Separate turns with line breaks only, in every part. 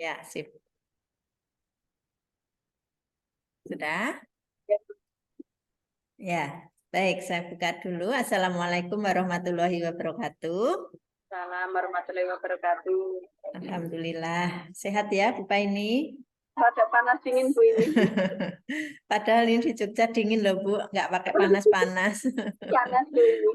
Ya, sip. Sudah? Ya, baik. Saya buka dulu. Assalamualaikum warahmatullahi wabarakatuh.
Salam warahmatullahi wabarakatuh.
Alhamdulillah. Sehat ya, Bu Paini?
Ada panas dingin Bu ini.
Padahal ini di Jogja dingin loh, Bu. Nggak pakai panas-panas.
Panas Bu ini.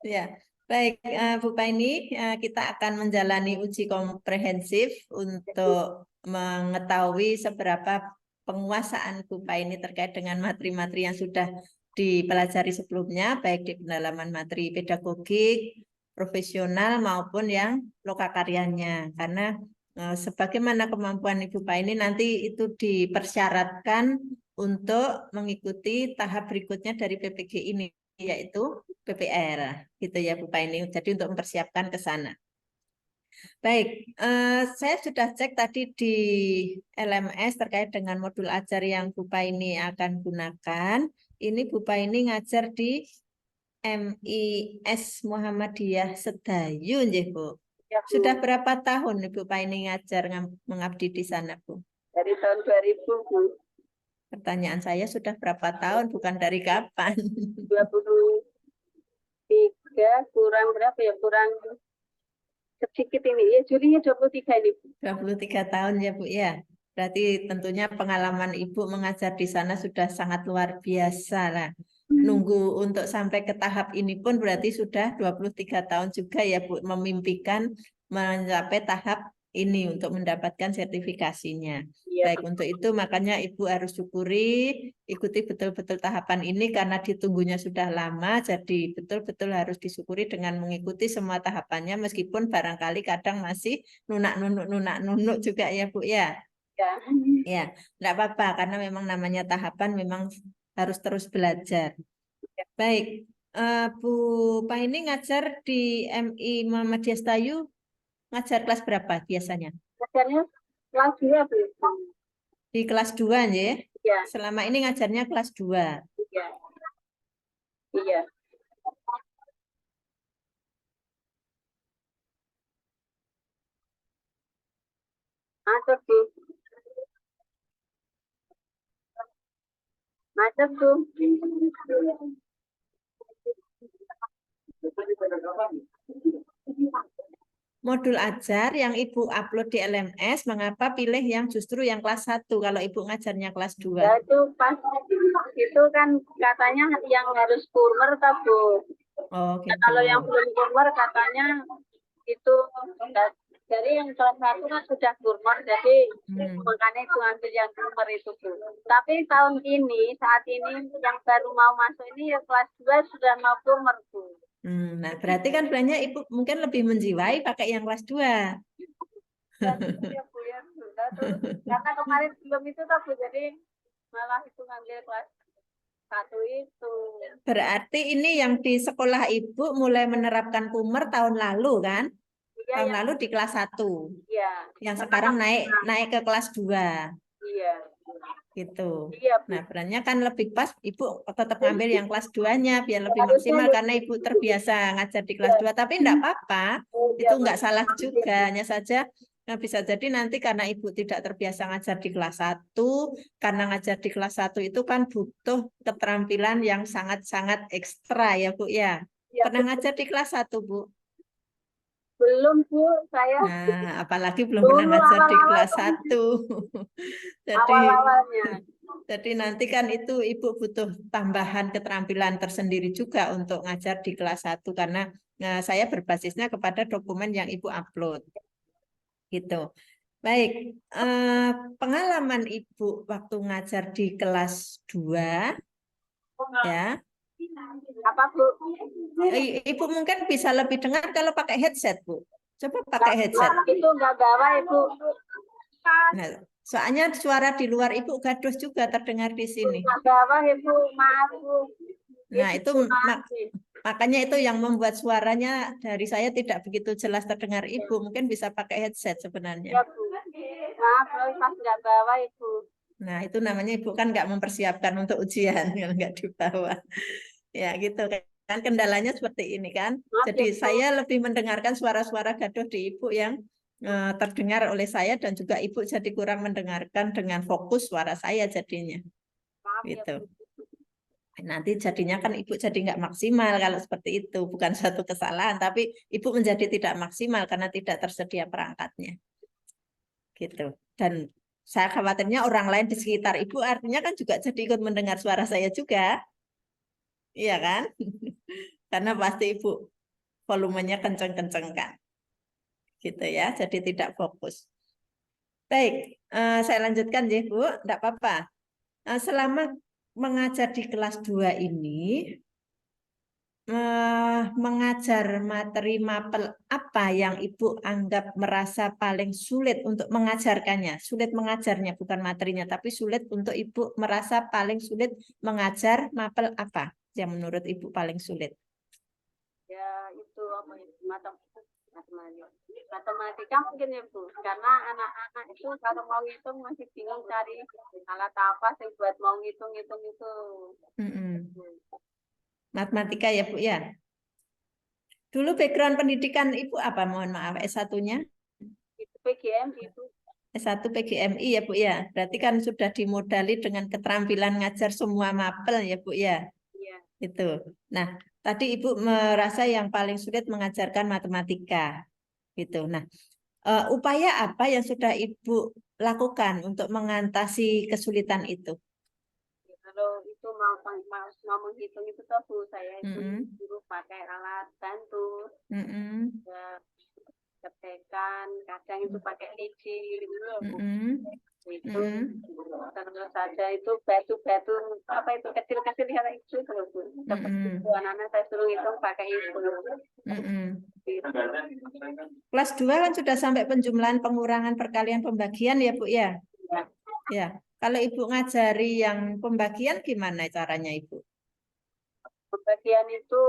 Ya, baik, Bu Paini, kita akan menjalani uji komprehensif untuk mengetahui seberapa penguasaan Bu Paini terkait dengan materi-materi yang sudah dipelajari sebelumnya, baik di pendalaman materi pedagogik, profesional maupun yang lokakaryanya. Karena sebagaimana kemampuan Ibu Paini nanti itu dipersyaratkan untuk mengikuti tahap berikutnya dari PPG ini, yaitu PPR, gitu ya Bu Paini. Jadi untuk mempersiapkan ke sana. Baik, saya sudah cek tadi di LMS terkait dengan modul ajar yang Bu Paini akan gunakan. Ini Bu Paini ngajar di MIS Muhammadiyah Sedayu, nggih, Bu.
Ya, Bu.
Sudah berapa tahun Ibu Paini ngajar mengabdi di sana, Bu?
Dari tahun 2000 Bu.
Pertanyaan saya sudah berapa tahun, bukan dari kapan.
23 kurang berapa ya? Kurang sedikit ini. Ya, jurinya 23 ini Bu.
23 tahun ya Bu ya. Berarti tentunya pengalaman Ibu mengajar di sana sudah sangat luar biasa lah. Nunggu untuk sampai ke tahap ini pun berarti sudah 23 tahun juga ya Bu, memimpikan mencapai tahap ini untuk mendapatkan sertifikasinya.
Iya,
Baik, untuk itu makanya Ibu harus syukuri, ikuti betul-betul tahapan ini karena ditunggunya sudah lama, jadi betul-betul harus disyukuri dengan mengikuti semua tahapannya meskipun barangkali kadang masih nunak-nunuk juga ya Bu ya.
ya.
Ya, enggak apa-apa karena memang namanya tahapan memang harus terus belajar. Baik, Bu Paini ngajar di MI Muhammadiyah Setayu ngajar kelas berapa biasanya?
Ngajarnya kelas 2 Bu.
Di kelas 2 ya.
Iya,
Selama ini ngajarnya kelas 2.
iya. Iya. Masuk Bu. Masuk Bu.
Modul ajar yang Ibu upload di LMS, mengapa pilih yang justru yang kelas 1 kalau Ibu ngajarnya kelas 2?
Ya itu pas itu kan katanya yang harus kurmer tak Bu.
Oh,
Nah,
gitu.
kalau yang belum kurmer katanya itu dari yang kelas 1 kan sudah kurmer, jadi makanya itu ambil yang kurmer itu Bu. Tapi tahun ini, saat ini yang baru mau masuk ini ya kelas 2 sudah mau kurmer Bu.
Nah, berarti kan banyak Ibu mungkin lebih menjiwai pakai yang kelas 2.
Ya, ya Bu ya sudah tuh. Karena kemarin belum itu tak Bu, jadi malah itu ngambil kelas 1 itu.
Berarti ini yang di sekolah Ibu mulai menerapkan kumer tahun lalu kan?
Iya,
Tahun
ya.
lalu di kelas 1.
Iya.
Yang sekarang naik ke kelas 2.
Iya.
Gitu.
Iya, Bu.
Nah, perannya kan lebih pas Ibu tetap ngambil yang kelas 2-nya biar lebih
Harusnya
maksimal
ya,
karena Ibu terbiasa ngajar di kelas 2. Tapi enggak apa-apa. Itu enggak salah juga. Hanya saja bisa jadi nanti karena Ibu tidak terbiasa ngajar di kelas 1, karena ngajar di kelas 1 itu kan butuh keterampilan yang sangat-sangat ekstra ya Bu ya.
Iya,
Pernah
Bu.
ngajar di kelas 1 Bu?
Belum Bu, saya
Nah, apalagi belum pernah
dulu
ngajar di
awal-awal
kelas 1. Jadi
awal-awalnya.
Jadi nanti kan itu Ibu butuh tambahan keterampilan tersendiri juga untuk ngajar di kelas 1 karena saya berbasisnya kepada dokumen yang Ibu upload. Gitu. Baik, pengalaman Ibu waktu ngajar di kelas 2 ya.
Apa Bu?
Ibu mungkin bisa lebih dengar kalau pakai headset, Bu. Coba pakai headset.
Itu nggak bawa Ibu.
Nah, soalnya suara di luar Ibu gaduh juga terdengar di sini.
Nggak bawa Ibu, maaf Bu.
Nah, itu makanya itu yang membuat suaranya dari saya tidak begitu jelas terdengar Ibu. Mungkin bisa pakai headset sebenarnya.
Ya Bu. Maaf loh, pas nggak bawa Ibu.
Nah, itu namanya Ibu kan nggak mempersiapkan untuk ujian kalau nggak dibawa. Ya, gitu kan kendalanya seperti ini kan.
Maaf
Jadi
ya, Bu.
saya lebih mendengarkan suara-suara gaduh di Ibu yang terdengar oleh saya dan juga Ibu jadi kurang mendengarkan dengan fokus suara saya jadinya.
Maaf ya,
Gitu.
Bu.
Nanti jadinya kan Ibu jadi nggak maksimal kalau seperti itu. Bukan suatu kesalahan, tapi Ibu menjadi tidak maksimal karena tidak tersedia perangkatnya. Gitu. Dan saya khawatirnya orang lain di sekitar Ibu artinya kan juga jadi ikut mendengar suara saya juga. Iya kan? Karena pasti Ibu volumenya kenceng-kenceng kan. Gitu ya, jadi tidak fokus. Baik, saya lanjutkan ya Bu, tidak apa-apa. Selama mengajar di kelas 2 ini, mengajar materi mapel apa yang Ibu anggap merasa paling sulit untuk mengajarkannya? Sulit mengajarnya, bukan materinya, tapi sulit untuk Ibu merasa paling sulit mengajar mapel apa yang menurut Ibu paling sulit?
Ya itu apa ya, matematika mungkin ya Bu, karena anak-anak itu kalau mau ngitung masih bingung cari alat apa sih buat mau ngitung-ngitung itu.
Matematika ya Bu ya. Dulu background pendidikan Ibu apa? Mohon maaf, S1-nya?
Itu PGM itu.
S1 PGMI ya Bu ya. Berarti kan sudah dimodali dengan keterampilan ngajar semua mapel ya Bu ya.
Iya.
Itu. Nah, tadi Ibu merasa yang paling sulit mengajarkan matematika. Gitu. Nah, upaya apa yang sudah Ibu lakukan untuk mengatasi kesulitan itu?
Kalau itu mau menghitung itu tuh Bu, saya itu dulu pakai alat bantu. Ya, ketekan, kadang itu pakai lidi gitu. Itu terus saja itu batu-batu apa itu kecil-kecil ya itu terus seperti itu anak-anak saya suruh hitung pakai itu.
Kelas 2 kan sudah sampai penjumlahan pengurangan perkalian pembagian ya Bu ya. Ya. Kalau Ibu ngajari yang pembagian gimana caranya Ibu?
Pembagian itu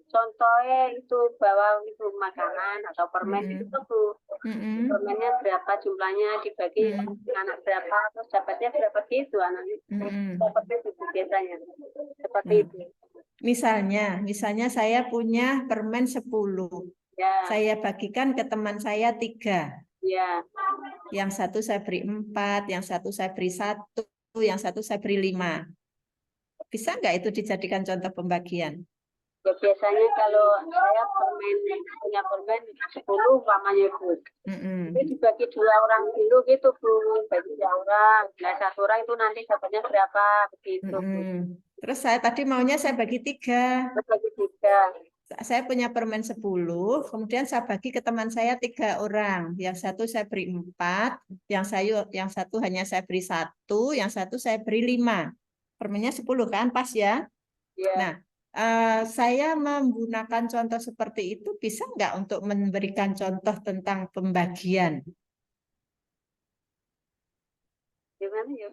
contohnya itu bawa itu makanan atau permen itu tuh permennya berapa jumlahnya dibagi anak berapa terus dapatnya berapa gitu anak seperti itu biasanya seperti itu.
Misalnya saya punya permen 10.
Ya.
Saya bagikan ke teman saya 3.
Ya.
Yang satu saya beri 4, yang satu saya beri 1, yang satu saya beri 5. Bisa nggak itu dijadikan contoh pembagian?
Ya biasanya kalau saya punya permen 10 umpamanya Bu. Itu dibagi 2 orang dulu gitu Bu, bagi 2 orang. Nah 1 orang itu nanti dapatnya berapa begitu Bu.
Terus saya tadi maunya saya bagi 3.
Bagi 3.
Saya punya permen 10, kemudian saya bagi ke teman saya 3 orang. Yang satu saya beri 4, yang satu hanya saya beri 1, yang satu saya beri 5. Permennya 10 kan, pas ya?
Ya.
Nah, saya menggunakan contoh seperti itu bisa nggak untuk memberikan contoh tentang pembagian?
Gimana ya?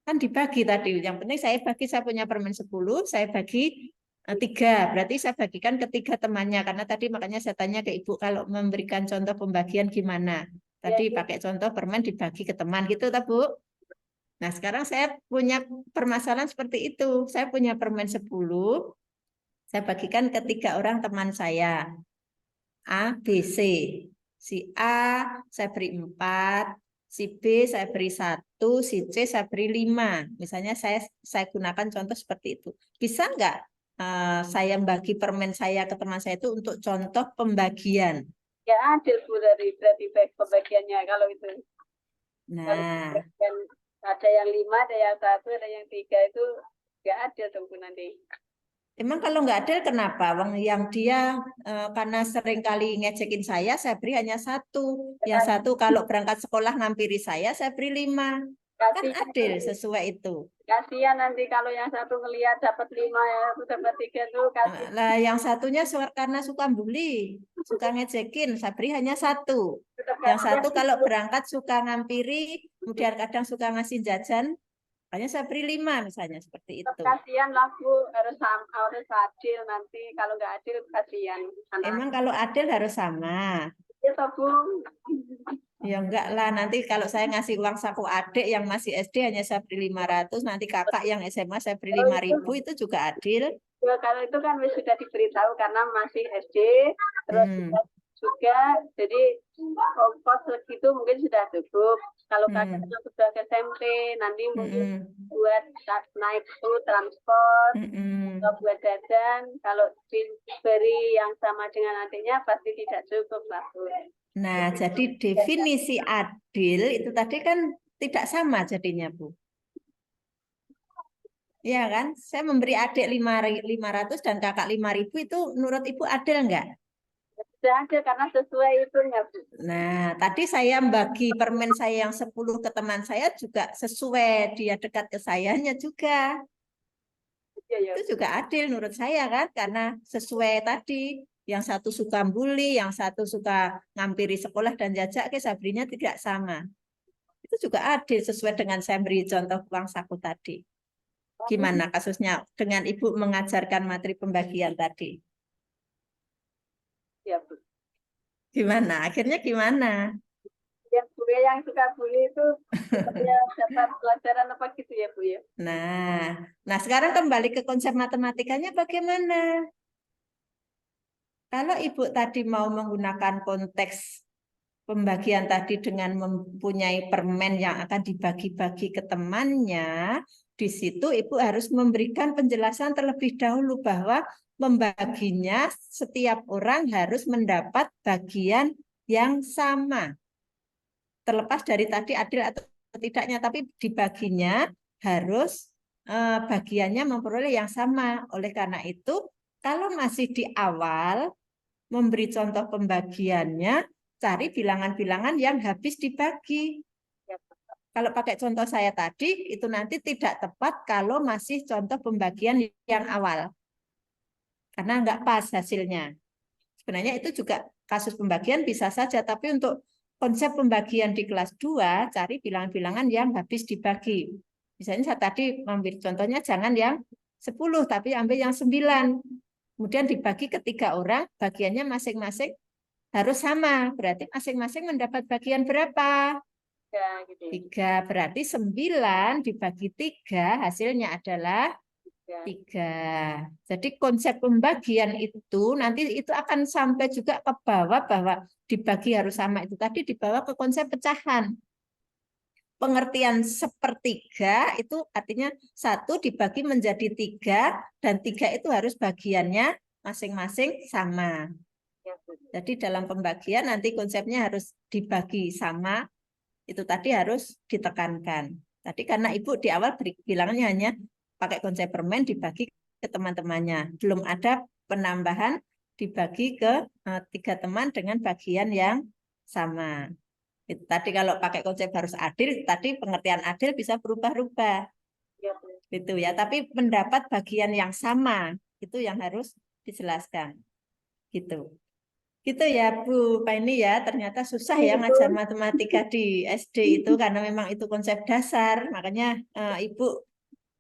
Kan dibagi tadi. Yang penting saya punya permen 10, saya bagi 3. Berarti saya bagikan ke 3 temannya. Karena tadi makanya saya tanya ke Ibu kalau memberikan contoh pembagian gimana. Tadi pakai contoh permen dibagi ke teman gitu, tak Bu? Nah, sekarang saya punya permasalahan seperti itu. Saya punya permen 10, saya bagikan ke 3 orang teman saya. A, B, C. Si A saya beri 4, si B saya beri 1, si C saya beri 5. Misalnya saya gunakan contoh seperti itu. Bisa nggak saya bagi permen saya ke teman saya itu untuk contoh pembagian?
Ya adil Bu dari berarti pembagiannya kalau itu.
Nah,
kalau ada yang 5, ada yang 1, ada yang 3 itu nggak adil dong Bu nanti.
Emang kalau nggak adil kenapa? Yang dia karena sering kali ngecekin saya beri hanya 1. Yang 1 kalau berangkat sekolah ngampiri saya beri 5. Kan adil sesuai itu.
Kasihan nanti kalau yang satu ngelihat dapat 5, ya dapat 3 tuh kasihan.
Nah, yang satunya karena suka bully, suka ngecekin, saya beri hanya 1. Yang satu kalau berangkat suka ngampiri, kemudian kadang suka ngasih jajan, hanya saya beri 5 misalnya seperti itu.
Kasihan lah Bu, harus adil nanti. Kalau nggak adil kasihan.
Emang kalau adil harus sama.
Ya Bu.
Ya enggak lah, nanti kalau saya ngasih uang saku adik yang masih SD hanya saya beri 500, nanti kakak yang SMA saya beri 5.000, itu juga adil.
Ya, kalau itu kan sudah diberitahu karena masih SD, Terus
Hmm.
juga jadi ongkos segitu mungkin sudah cukup. Kalau
Hmm.
kakaknya sudah ke SMP, nanti mungkin
Hmm.
buat naik itu transport,
Hmm.
atau buat jajan. Kalau diberi yang sama dengan adiknya pasti tidak cukup lah, Bu.
Nah, jadi definisi adil itu tadi kan tidak sama jadinya, Bu. Iya kan? Saya memberi adik 500 dan kakak 5.000 itu menurut Ibu adil enggak?
Sudah ada karena sesuai itu ya, Bu.
Nah, tadi saya bagi permen saya yang 10 ke teman saya juga sesuai dia dekat ke sayanya juga.
Iya, ya.
Itu juga adil menurut saya kan, karena sesuai tadi. Yang satu suka bully, yang satu suka ngampiri sekolah dan jajak ke Sabrinya tidak sama. Itu juga adil sesuai dengan saya beri contoh uang saku tadi. Gimana kasusnya dengan Ibu mengajarkan materi pembagian tadi?
Ya, Bu.
Gimana? Akhirnya gimana?
Ya, Bu, ya, yang suka bully itu supaya dapat pelajaran apa gitu ya, Bu ya.
Nah, sekarang kembali ke konsep matematikanya bagaimana? Kalau Ibu tadi mau menggunakan konteks pembagian tadi dengan mempunyai permen yang akan dibagi-bagi ke temannya, di situ Ibu harus memberikan penjelasan terlebih dahulu bahwa membaginya setiap orang harus mendapat bagian yang sama. Terlepas dari tadi adil atau tidaknya, tapi dibaginya harus bagiannya memperoleh yang sama. Oleh karena itu, kalau masih di awal memberi contoh pembagiannya, cari bilangan-bilangan yang habis dibagi.
Ya,
Kalau pakai contoh saya tadi, itu nanti tidak tepat kalau masih contoh pembagian yang awal. Karena nggak pas hasilnya. Sebenarnya itu juga kasus pembagian bisa saja, tapi untuk konsep pembagian di kelas 2, cari bilangan-bilangan yang habis dibagi. Misalnya saya tadi ambil contohnya jangan yang 10, tapi ambil yang 9. Kemudian dibagi ke 3 orang, bagiannya masing-masing harus sama. Berarti masing-masing mendapat bagian berapa?
ya, gitu ya.
3. Berarti 9 dibagi 3 hasilnya adalah
Ya,
3. Jadi konsep pembagian itu nanti itu akan sampai juga ke bawah bahwa dibagi harus sama itu tadi dibawa ke konsep pecahan. Pengertian sepertiga itu artinya 1 dibagi menjadi 3 dan 3 itu harus bagiannya masing-masing sama.
ya, Bu.
Jadi dalam pembagian nanti konsepnya harus dibagi sama, itu tadi harus ditekankan. Tadi karena Ibu di awal bilangnya hanya pakai konsep permen dibagi ke teman-temannya. Belum ada penambahan dibagi ke 3 teman dengan bagian yang sama. Itu tadi kalau pakai konsep harus adil, tadi pengertian adil bisa berubah-ubah.
Ya, Bu.
Gitu ya, tapi mendapat bagian yang sama itu yang harus dijelaskan. Gitu. Gitu ya Bu Paini ya, ternyata susah ya
Iya, Bu.
ngajar matematika di SD itu karena memang itu konsep dasar. Makanya Ibu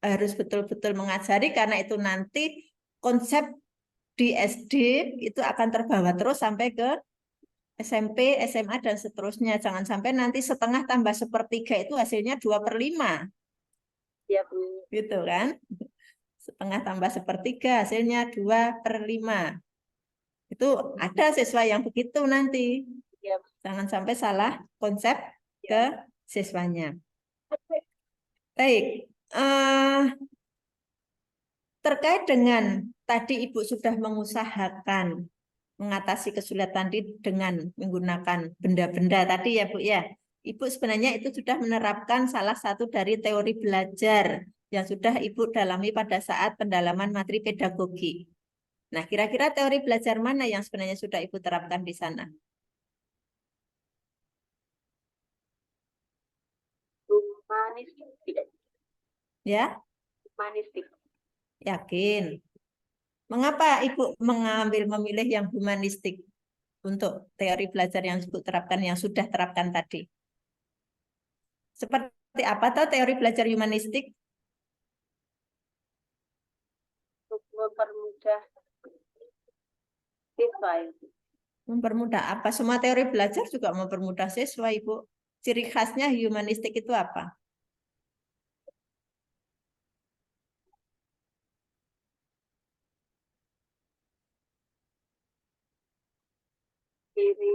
harus betul-betul mengajari karena itu nanti konsep di SD itu akan terbawa terus sampai ke SMP, SMA dan seterusnya. Jangan sampai nanti setengah tambah sepertiga itu hasilnya 2/5.
Ya, Bu.
Gitu kan? Setengah tambah sepertiga hasilnya 2/5. Itu ada siswa yang begitu nanti.
Ya, Bu.
Jangan sampai salah konsep ke
Ya.
siswanya. Baik, eh, terkait dengan tadi Ibu sudah mengusahakan mengatasi kesulitan dengan menggunakan benda-benda tadi ya Bu ya. Ibu sebenarnya itu sudah menerapkan salah satu dari teori belajar yang sudah Ibu dalami pada saat pendalaman materi pedagogi. Nah, kira-kira teori belajar mana yang sebenarnya sudah Ibu terapkan di sana?
Humanistik.
Ya,
Humanistik.
yakin. Mengapa Ibu memilih yang humanistik untuk teori belajar yang Ibu terapkan, yang sudah terapkan tadi? Seperti apa tuh teori belajar humanistik?
Untuk mempermudah siswa.
Mempermudah apa? Semua teori belajar juga mempermudah siswa, Ibu. Ciri khasnya humanistik itu apa?
kiri.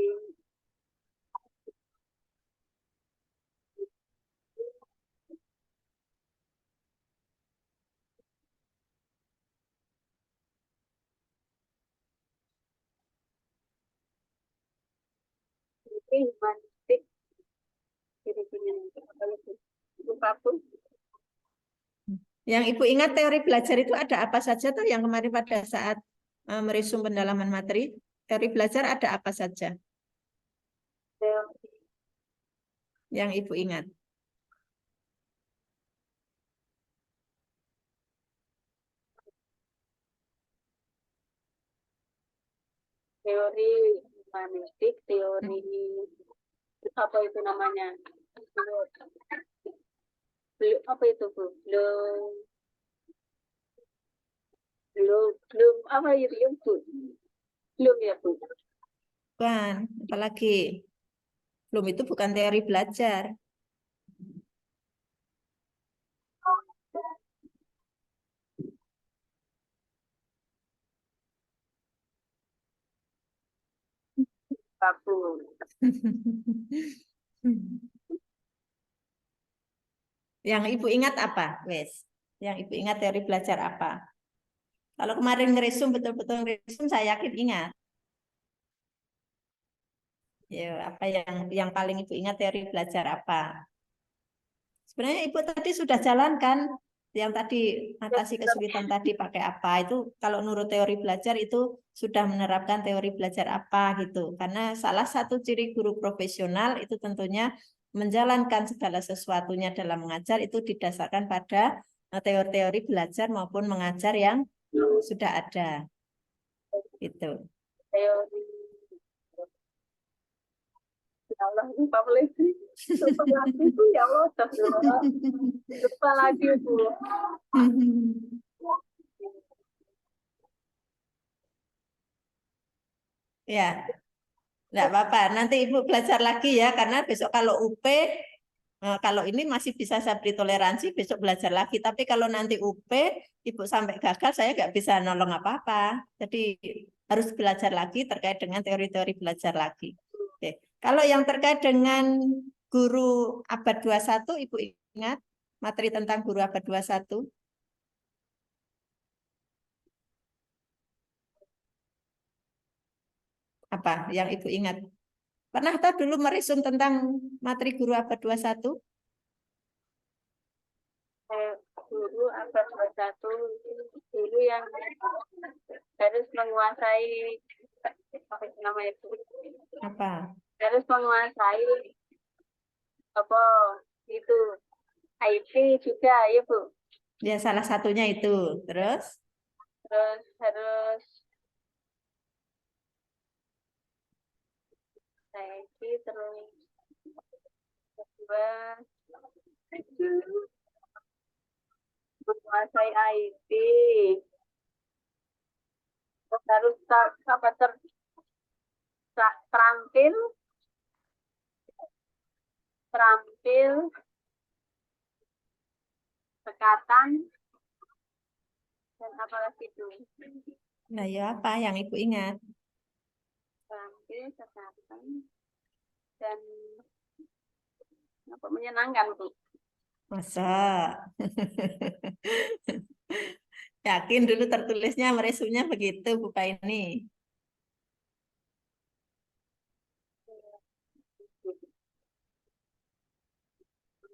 Ini humanistik kiri-kiri. Lupa pun.
Yang Ibu ingat teori belajar itu ada apa saja tuh yang kemarin pada saat meresum pendalaman materi? Teori belajar ada apa saja
Teori
yang Ibu ingat?
teori humanistik, teori apa itu namanya? Belum apa itu Bu? Belum apa itu ya Bu? Belum ya Bu?
Bukan, apalagi belum itu bukan teori belajar.
Bagus.
Yang Ibu ingat apa, Wes? Yang Ibu ingat teori belajar apa? Kalau kemarin ngeresum betul-betul ngeresum, saya yakin ingat. Ya, apa yang paling Ibu ingat teori belajar apa? Sebenarnya Ibu tadi sudah jalankan yang tadi atasi kesulitan tadi pakai apa itu kalau menurut teori belajar itu sudah menerapkan teori belajar apa gitu. Karena salah satu ciri guru profesional itu tentunya menjalankan segala sesuatunya dalam mengajar itu didasarkan pada teori-teori belajar maupun mengajar yang sudah ada. Gitu.
Teori ya Allah lupa lagi. Lupa lagi Bu ya Allah. Astagfirullah. Lupa lagi Bu.
Ya, enggak apa-apa. Nanti Ibu belajar lagi ya, karena besok kalau UP, kalau ini masih bisa saya beri toleransi, besok belajar lagi. Tapi kalau nanti UP, Ibu sampai gagal, saya nggak bisa nolong apa-apa. Jadi harus belajar lagi terkait dengan teori-teori belajar lagi. Oke. Kalau yang terkait dengan guru abad 21, Ibu ingat materi tentang guru abad 21? Apa yang Ibu ingat? Pernah tahu dulu meresum tentang materi guru abad 21?
Guru abad 21 guru yang harus menguasai apa itu namanya itu?
Apa?
Harus menguasai apa itu IT juga ya Bu.
Ya, salah satunya itu. Terus?
Terus harus IT terus kedua menguasai IT. Terus harus apa terampil sekatan dan apa lagi itu
Nah, ya apa yang Ibu ingat?
terampil sekatan dan apa menyenangkan Bu.
Masa? Yakin dulu tertulisnya meresumnya begitu, Bu ini.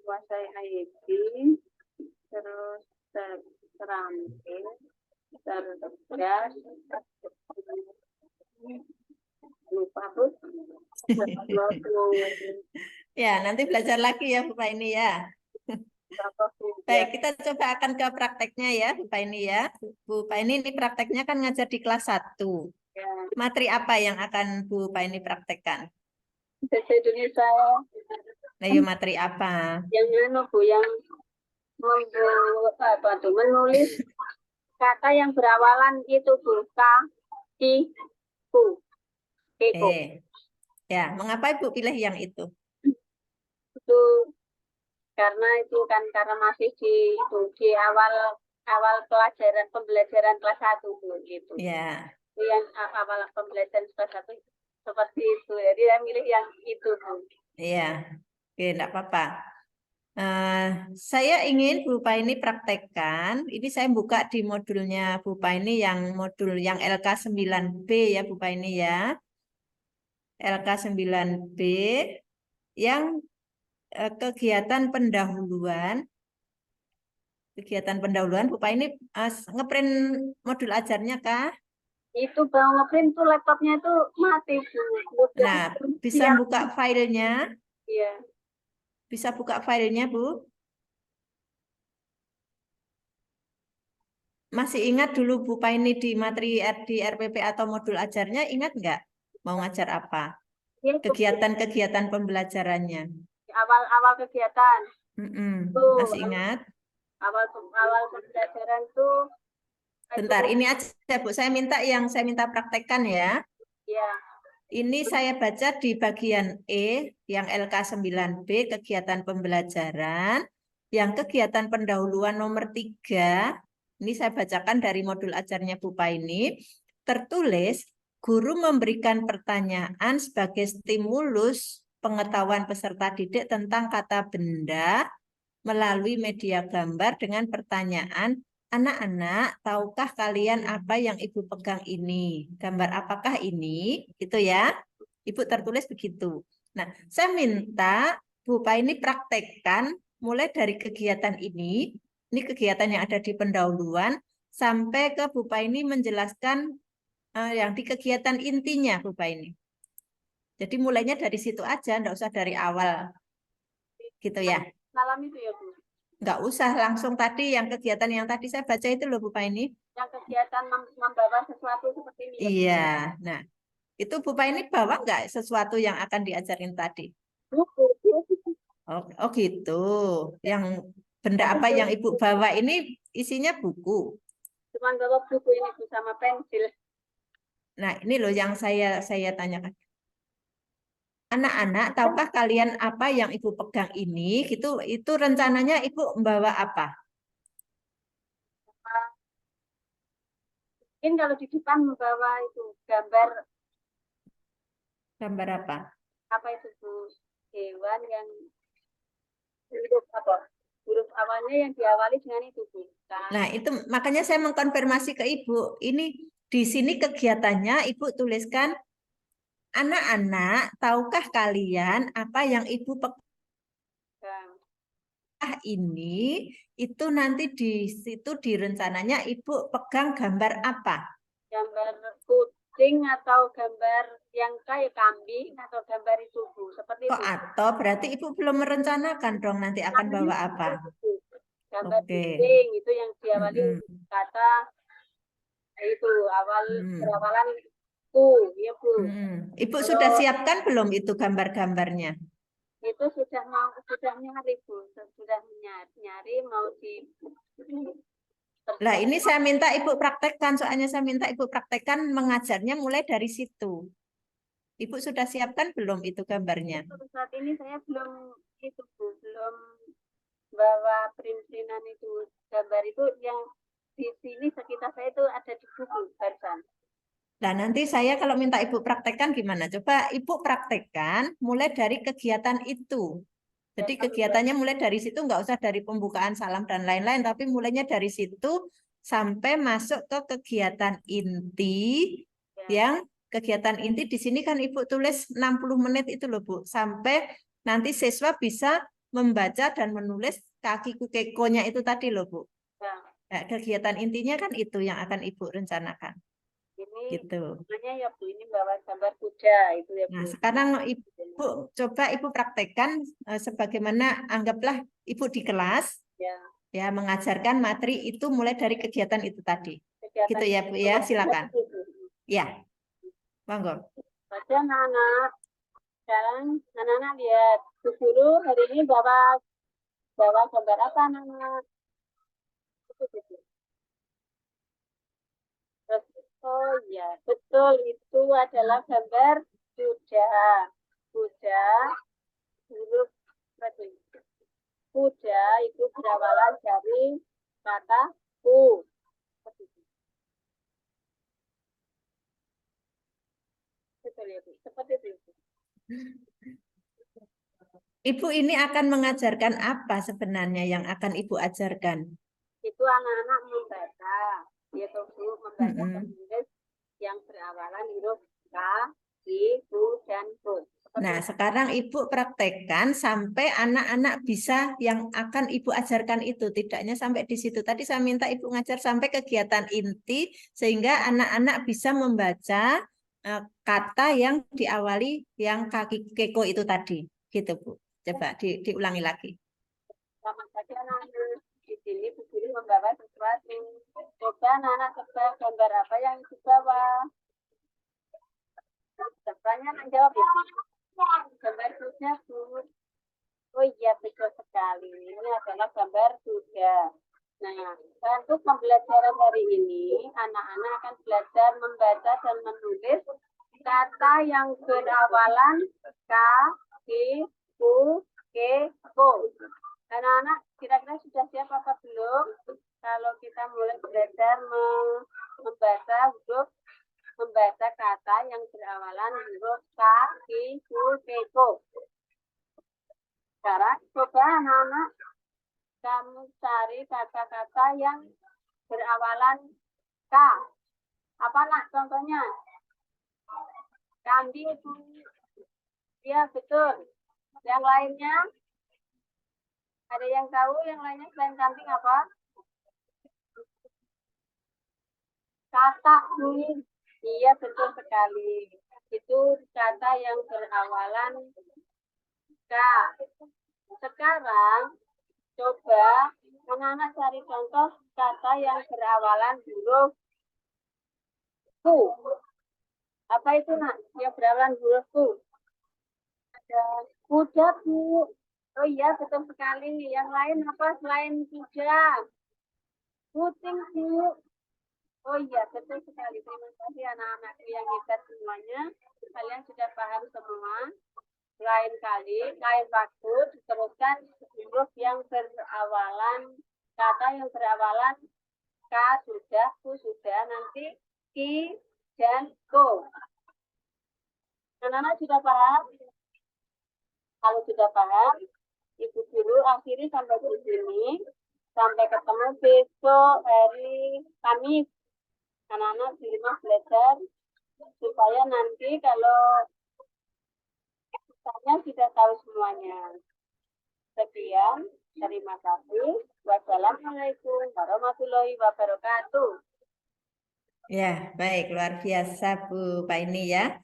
Menguasai IT terus terampil cerdas lupa Bu.
Ya, nanti belajar lagi ya, Bu ini ya. Baik, kita coba akan ke prakteknya ya, Bu ini ya. Bu ini prakteknya kan ngajar di kelas 1.
Ya.
Materi apa yang akan Bu ini praktekkan?
Bahasa Indonesia.
Nah, ya materi apa?
Yang Bu yang apa tuh menulis kata yang berawalan itu Bu K I U.
Ya, mengapa Ibu pilih yang itu?
Itu karena itu kan karena masih di awal pembelajaran kelas 1 Bu gitu.
Ya.
Yang awal pembelajaran kelas 1 seperti itu. Jadi saya milih yang itu, Bu.
Iya, oke, enggak apa-apa. Saya ingin Bu Paini praktekkan. Ini saya buka di modulnya Bu Paini yang modul yang LK9B ya Bu Paini ya. LK9B yang kegiatan pendahuluan. Kegiatan pendahuluan Bu Paini ngeprint modul ajarnya kah?
Itu bang ngeprint tuh laptopnya itu mati, Bu. Udah
Nah, bisa
siap.
buka filenya.
Iya.
Bisa buka filenya Bu. Masih ingat dulu Bu Paini di materi di RPP atau modul ajarnya, ingat nggak? Mau ngajar apa?
Iya, itu
Kegiatan-kegiatan pembelajarannya.
awal-awal kegiatan. Tuh,
Masih ingat?
awal pembelajaran tuh itu,
Bentar, ini aja Bu, saya minta praktekkan ya.
ya.
Ini saya baca di bagian E yang LK9B kegiatan pembelajaran, yang kegiatan pendahuluan nomor 3. Ini saya bacakan dari modul ajarnya Bu Paini. Tertulis, guru memberikan pertanyaan sebagai stimulus pengetahuan peserta didik tentang kata benda melalui media gambar dengan pertanyaan, anak-anak, tahukah kalian apa yang Ibu pegang ini? Gambar apakah ini? Itu ya. Ibu tertulis begitu. Nah, saya minta Bu Paini praktekkan mulai dari kegiatan ini kegiatan yang ada di pendahuluan, sampai ke Bu Paini menjelaskan yang di kegiatan intinya Bu Paini. Jadi mulainya dari situ aja, enggak usah dari awal. Gitu ya.
Malam itu ya, Bu.
Enggak usah langsung tadi yang kegiatan yang tadi saya baca itu loh Bu Paini.
Yang kegiatan membawa sesuatu seperti ini.
Iya. Nah, itu Bu Paini bawa enggak sesuatu yang akan diajarin tadi?
Buku.
Oh gitu. Yang benda apa yang Ibu bawa ini isinya buku.
Cuman bawa buku ini, Bu, sama pensil.
Nah, ini loh yang saya tanyakan. Anak-anak, tahukah kalian apa yang Ibu pegang ini? Gitu, itu rencananya Ibu membawa apa?
Mungkin kalau di depan membawa itu gambar
Gambar apa?
apa itu, Bu? Hewan yang huruf apa? Huruf awalnya yang diawali dengan itu, Bu.
Nah, itu makanya saya mengkonfirmasi ke Ibu. Ini di sini kegiatannya Ibu tuliskan, anak-anak, tahukah kalian apa yang Ibu pegang ini? Itu nanti di situ di rencananya Ibu pegang gambar apa?
Gambar kucing atau gambar yang kayak kambing atau gambar itu, Bu. Seperti
Kok
itu.
atau berarti Ibu belum merencanakan dong nanti akan bawa apa?
Gambar
Oke.
kucing itu yang diawali
Mm-mm.
kata itu awal
Mm.
berawalan ku, ya, Bu.
Ibu
Kalau
sudah siapkan belum itu gambar-gambarnya?
itu sudah nyari, Bu. Sudah nyari mau di
Lah ini saya minta Ibu praktekkan, soalnya saya minta Ibu praktekkan mengajarnya mulai dari situ. Ibu sudah siapkan belum itu gambarnya?
saat ini saya belum itu, Bu, belum bawa printinan itu gambar itu yang di sini sekitar saya itu ada di buku barusan.
Nah, nanti saya kalau minta Ibu praktekkan gimana? Coba Ibu praktekkan mulai dari kegiatan itu. Jadi kegiatannya mulai dari situ, nggak usah dari pembukaan salam dan lain-lain, tapi mulainya dari situ sampai masuk ke kegiatan inti, yang kegiatan inti di sini kan Ibu tulis 60 menit itu loh Bu, sampai nanti siswa bisa membaca dan menulis kaki kukekonya itu tadi loh Bu. Nah, kegiatan intinya kan itu yang akan Ibu rencanakan.
Ini
Gitu.
namanya ya, Bu, ini bawa gambar kuda itu ya, Bu.
Nah, sekarang Ibu coba Ibu praktekkan sebagaimana anggaplah Ibu di kelas
Ya.
ya mengajarkan materi itu mulai dari kegiatan itu tadi.
Kegiatan
Gitu ya Bu ya, silakan.
itu.
Ya, monggo.
Baca anak-anak. Sekarang anak-anak lihat Bu Guru hari ini bawa gambar apa, anak-anak? Terus, oh ya, betul, itu adalah gambar kuda. Kuda, huruf kuda itu berawalan dari kata ku. betul ya Bu. Seperti itu.
Ibu ini akan mengajarkan apa sebenarnya yang akan Ibu ajarkan?
Itu anak-anak membaca, yaitu Bu, membaca dan
Mm-mm.
menulis yang berawalan huruf K, I, U, dan U.
Nah, sekarang Ibu praktekkan sampai anak-anak bisa yang akan Ibu ajarkan itu. Tidaknya sampai di situ. Tadi saya minta Ibu ngajar sampai kegiatan inti, sehingga anak-anak bisa membaca kata yang diawali yang kaki keko itu tadi. Gitu, Bu. Coba diulangi lagi.
Selamat pagi anak-anak. Di sini Bu Guru membawa sesuatu. Coba anak-anak tebak gambar apa yang dibawa. Tebaknya anak jawab ya. Gambar kuda Bu. Oh iya betul sekali. Ini adalah gambar kuda. Nah, untuk pembelajaran hari ini, anak-anak akan belajar membaca dan menulis kata yang berawalan K, I, U, K, O. Anak-anak kira-kira sudah siap apa belum? Kalau kita mulai belajar membaca huruf, membaca kata yang berawalan huruf K, I, U, K, O. Sekarang coba anak-anak kamu cari kata-kata yang berawalan K. Apa nak contohnya? Kambing Bu. Ya betul. Yang lainnya? Ada yang tahu yang lainnya selain kambing apa? Katak Bu. Iya betul sekali. Itu kata yang berawalan K. Sekarang coba anak-anak cari contoh kata yang berawalan huruf Q. Apa itu nak? Yang berawalan huruf Q. Ada kuda Bu. Oh iya betul sekali. Yang lain apa selain kuda? Kucing Bu. Oh iya betul sekali. Terima kasih anak-anakku yang hebat semuanya. Kalian sudah paham semua. Lain kali, lain waktu diteruskan huruf yang berawalan kata yang berawalan K sudah, Ku sudah, nanti Ki dan Ko. Anak-anak sudah paham? Kalau sudah paham, Ibu Guru akhiri sampai di sini. Sampai ketemu besok hari Kamis. Anak-anak di rumah belajar supaya nanti kalau saya sudah tahu semuanya. Sekian, terima kasih. Wassalamualaikum warahmatullahi wabarakatuh.
Ya, baik, luar biasa Bu Paini ya.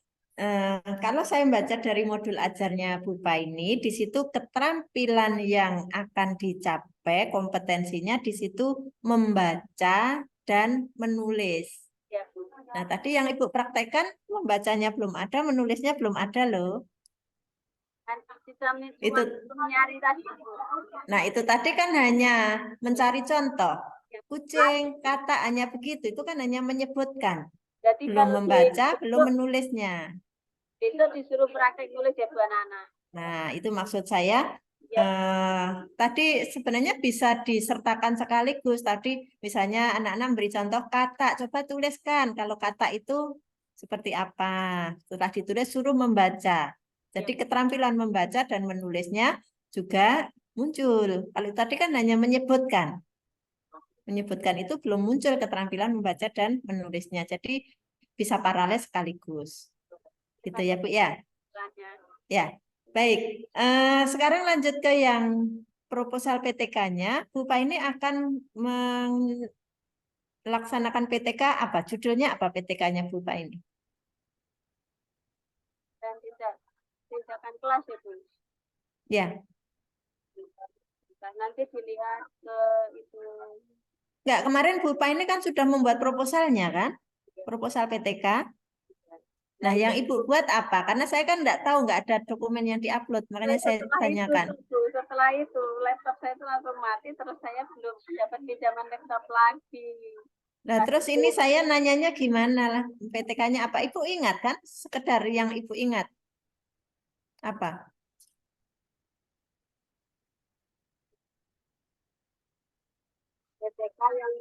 Kalau saya membaca dari modul ajarnya Bu Paini, di situ keterampilan yang akan dicapai, kompetensinya di situ membaca dan menulis.
Ya, Bu.
Nah, tadi yang Ibu praktekkan, membacanya belum ada, menulisnya belum ada loh. Itu.
Nyari tadi.
Nah, itu tadi kan hanya mencari contoh. Kucing, kata hanya begitu, itu kan hanya menyebutkan.
Jadi
Belum
kalau
membaca, belum menulisnya.
itu disuruh praktek nulis ya Bu anak-anak.
Nah, itu maksud saya.
Ya.
Tadi sebenarnya bisa disertakan sekaligus. Tadi misalnya anak-anak beri contoh kata, coba tuliskan. Kalau kata itu seperti apa? Setelah ditulis suruh membaca. Jadi keterampilan membaca dan menulisnya juga muncul. Kalau tadi kan hanya menyebutkan. Menyebutkan itu belum muncul keterampilan membaca dan menulisnya. Jadi bisa paralel sekaligus. Gitu ya, Bu ya. Ya. Baik, sekarang lanjut ke yang proposal PTK-nya. Bu Paini akan melaksanakan PTK apa? Judulnya apa PTK-nya Bu Paini?
Dan tindakan kelas ya Bu.
Ya.
Nanti dilihat ke itu.
Enggak, kemarin Bu Paini kan sudah membuat proposalnya kan? Proposal PTK. Nah, yang Ibu buat apa? Karena saya kan enggak tahu, enggak ada dokumen yang diupload, makanya saya tanyakan.
Setelah itu laptop saya itu langsung mati, terus saya belum dapat pinjaman laptop lagi.
Nah, terus ini saya nanyanya gimana lah PTK-nya apa? Ibu ingat kan? Sekedar yang Ibu ingat. Apa?
PTK yang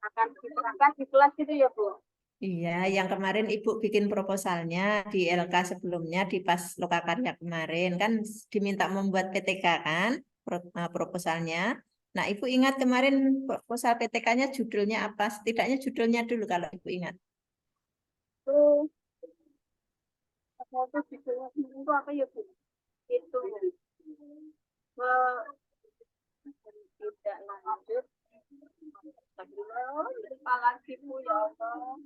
akan diterapkan di kelas itu ya Bu.
Iya, yang kemarin Ibu bikin proposalnya di LK sebelumnya di pas Lokakarya kemarin kan diminta membuat PTK kan proposalnya. Nah, Ibu ingat kemarin proposal PTK-nya judulnya apa? Setidaknya judulnya dulu kalau Ibu ingat.
Itu apa itu judulnya itu apa ya Bu? Itu tidak lanjut. Lupa lagi Bu ya Allah.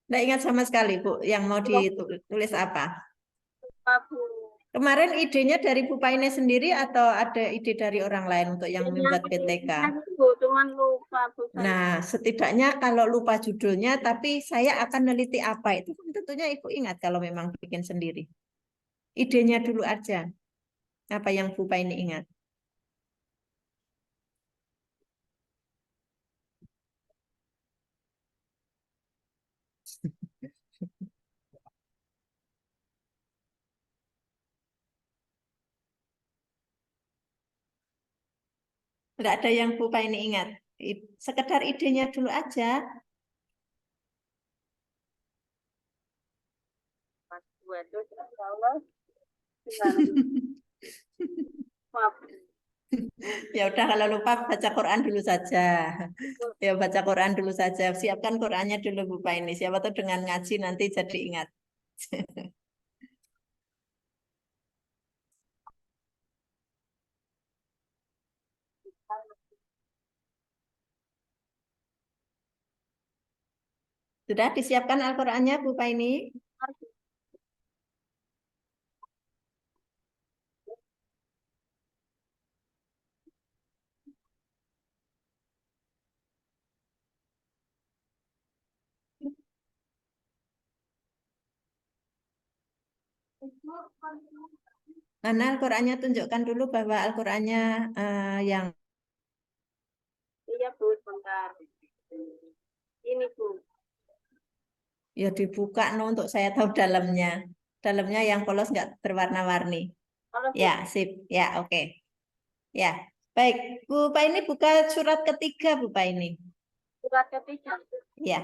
Nggak ingat sama sekali, Bu, yang mau ditulis apa?
Lupa Bu.
Kemarin idenya dari Bu Paine sendiri atau ada ide dari orang lain untuk yang
Ini
membuat PTK?
Bu, cuman lupa Bu saya.
Nah, setidaknya kalau lupa judulnya, tapi saya akan neliti apa itu kan tentunya Ibu ingat kalau memang bikin sendiri. Idenya dulu aja, apa yang Bu Paine ingat. Nggak ada yang Bu Paine ingat. Sekedar idenya dulu aja.
Waduh, ya Allah. Gimana? Maaf.
Ya udah kalau lupa baca Quran dulu saja. Ya baca Quran dulu saja. Siapkan Qurannya dulu Bu Paine. Siapa tahu dengan ngaji nanti jadi ingat. Sudah disiapkan Al-Qur'annya Bu Paine? Mana Al-Qur'annya tunjukkan dulu bahwa Al-Qur'annya yang
Iya Bu, sebentar. Ini Bu.
ya dibuka no untuk saya tahu dalamnya. Dalamnya yang polos nggak berwarna-warni.
Kalau Bu,
Ya, sip. Ya, oke. Ya, baik. Bu Paine buka surat ketiga Bu Paine.
surat ketiga.
Ya,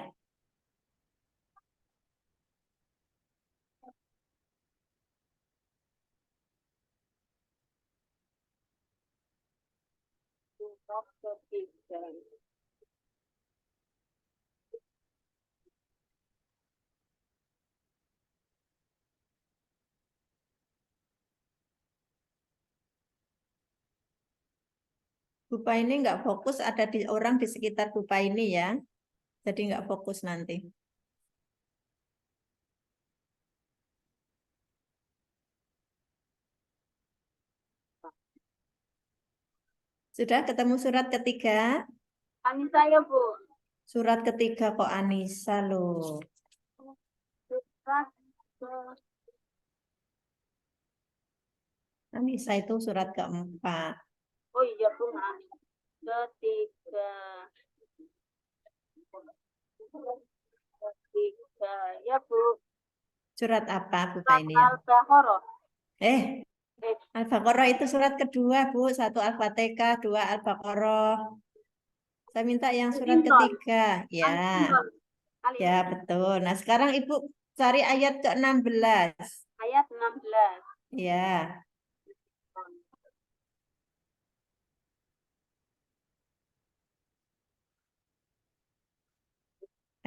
Surat ketiga.
Bu Paine nggak fokus ada di orang di sekitar Bu Paine ya. Jadi nggak fokus nanti. Sudah ketemu surat ketiga?
Kami saya Bu.
Surat ketiga kok Anissa loh.
Surat ke-
Anissa itu surat keempat.
oh iya Bu, maaf. Ketiga. Ketiga. Ya Bu.
Surat apa Bu
Surat
Paine ya?
Al-Baqarah.
Eh,
Eh,
Al-Baqarah itu surat kedua Bu. Satu Al-Fatihah, dua Al-Baqarah. Saya minta yang surat
Al-Imran.
ketiga. Ya,
Al-Imran.
ya
Al-Imran.
betul. Nah sekarang Ibu cari ayat ke-16.
Ayat 16.
Ya,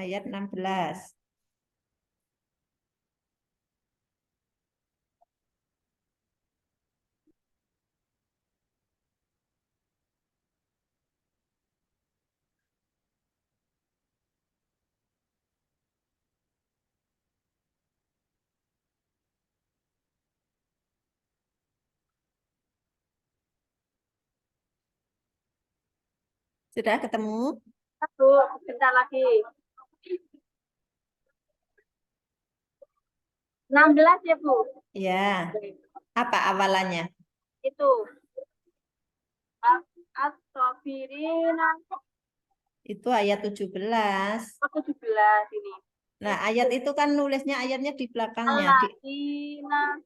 ayat 16. Sudah ketemu?
Bu, bentar lagi. 16 ya, Bu.
Ya. Apa awalannya?
Itu. Astagfirina.
Itu ayat 17.
Oh, 17 ini.
Nah, ayat itu kan nulisnya ayatnya di belakangnya.
Alladzina.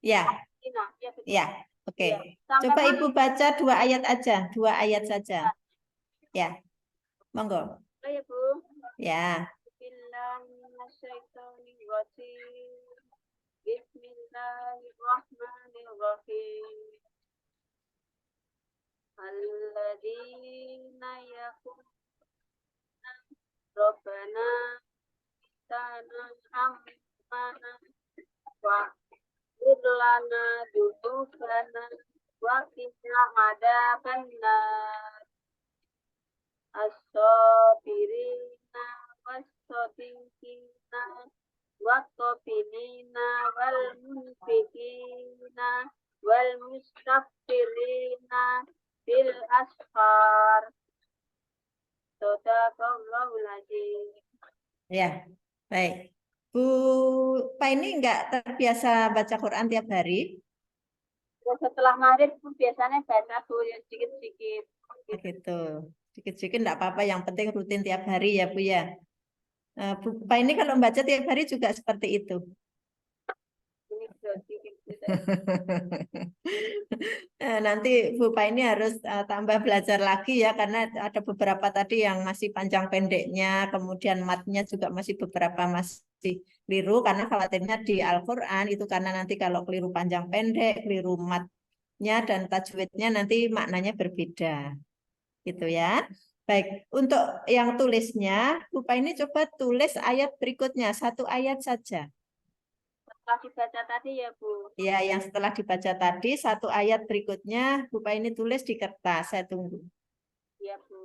Ya,
Alladzina. Ya, betul.
ya. Oke.
Iya. Sampai
Coba
mana?
Ibu baca 2 ayat aja. 2 ayat saja. Ya, monggo.
Oh, ya, Bu.
Ya.
Bismillahirrahmanirrahim. Bismillahirrahmanirrahim. Alladzina yaquluna Rabbana tanah ammana wa lana dzunubana wa qina adzabannar as-sabirina was-sadiqina wat-tabilina wal munfikina wal mustaghfirina bil asfar. Sadaqallahul azim.
Ya. Baik. Bu Paine enggak terbiasa baca Quran tiap hari?
Ya, setelah maghrib pun biasanya baca tuh ya sedikit-sedikit.
Begitu. Sedikit-sedikit enggak apa-apa. Yang penting rutin tiap hari ya, Bu ya. Bu Paine kalau membaca tiap hari juga seperti itu.
Ini sudah sedikit.
Nanti Bu Pa ini harus tambah belajar lagi ya karena ada beberapa tadi yang masih panjang pendeknya, kemudian matnya juga masih beberapa masih keliru karena khawatirnya di Al-Qur'an itu karena nanti kalau keliru panjang pendek, keliru matnya dan tajwidnya nanti maknanya berbeda. Gitu ya. Baik, untuk yang tulisnya Bu Pa ini coba tulis ayat berikutnya, 1 ayat saja.
Setelah dibaca tadi ya, Bu.
Ya, yang setelah dibaca tadi, 1 ayat berikutnya, Bu Pa ini tulis di kertas. Saya tunggu.
Ya, Bu.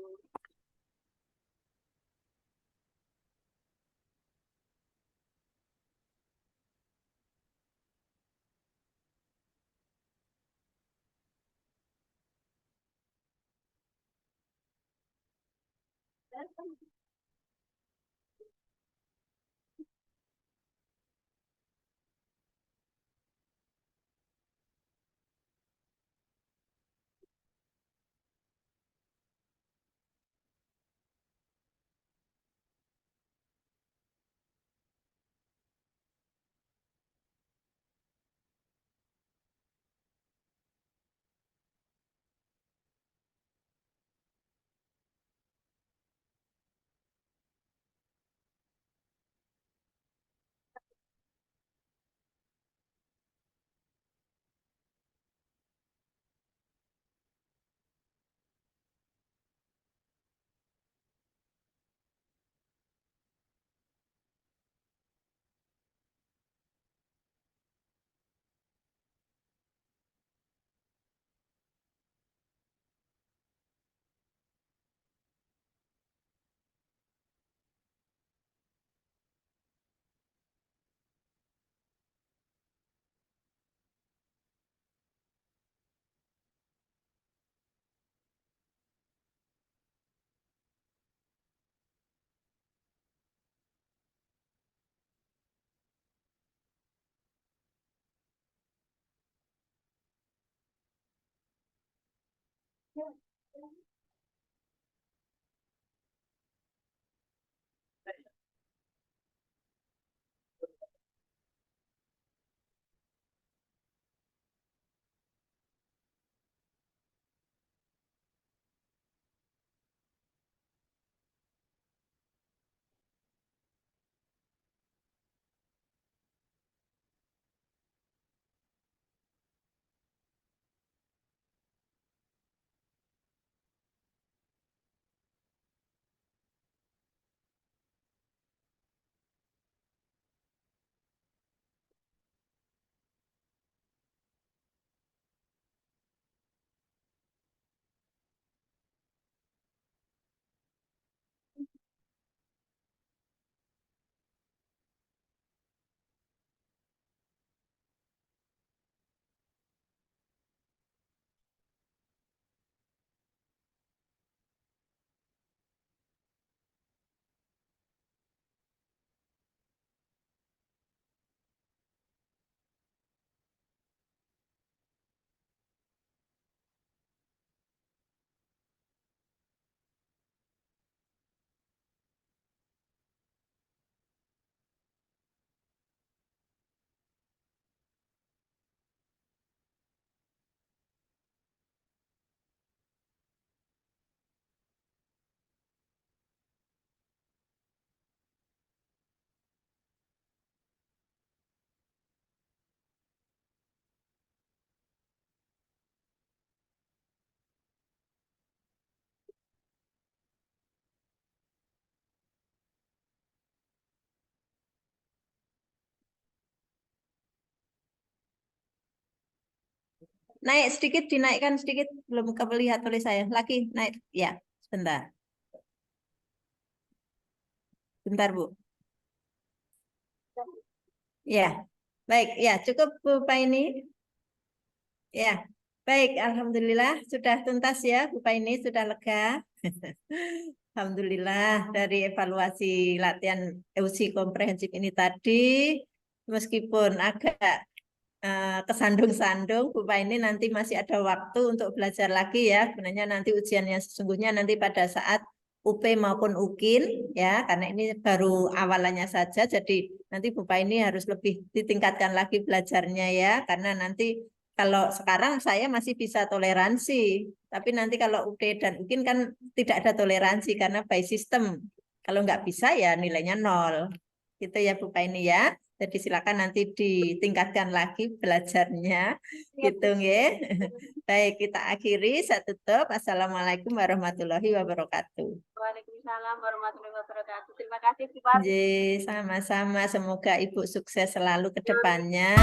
naik sedikit, dinaikkan sedikit, belum kelihatan oleh saya. Lagi naik, ya, sebentar. Bentar, Bu. Ya, baik, ya, cukup Bu Paini. Ya, baik, alhamdulillah sudah tuntas ya, Bu Paini, sudah lega. Alhamdulillah dari evaluasi latihan uji komprehensif ini tadi, meskipun agak kesandung-sandung, Bu Paini nanti masih ada waktu untuk belajar lagi ya. Sebenarnya nanti ujiannya sesungguhnya nanti pada saat UP maupun UKIN ya, karena ini baru awalannya saja, jadi nanti Bu Paini harus lebih ditingkatkan lagi belajarnya ya, karena nanti kalau sekarang saya masih bisa toleransi, tapi nanti kalau UD dan UKIN kan tidak ada toleransi karena by system. Kalau nggak bisa ya nilainya 0. Gitu ya Bu Paini ya. Jadi silakan nanti ditingkatkan lagi belajarnya. Gitu ya. Baik, kita akhiri. Saya tutup. Assalamualaikum warahmatullahi wabarakatuh.
Waalaikumsalam warahmatullahi wabarakatuh. Terima kasih, Bu Parti.
Sama-sama. Semoga Ibu sukses selalu ke depannya.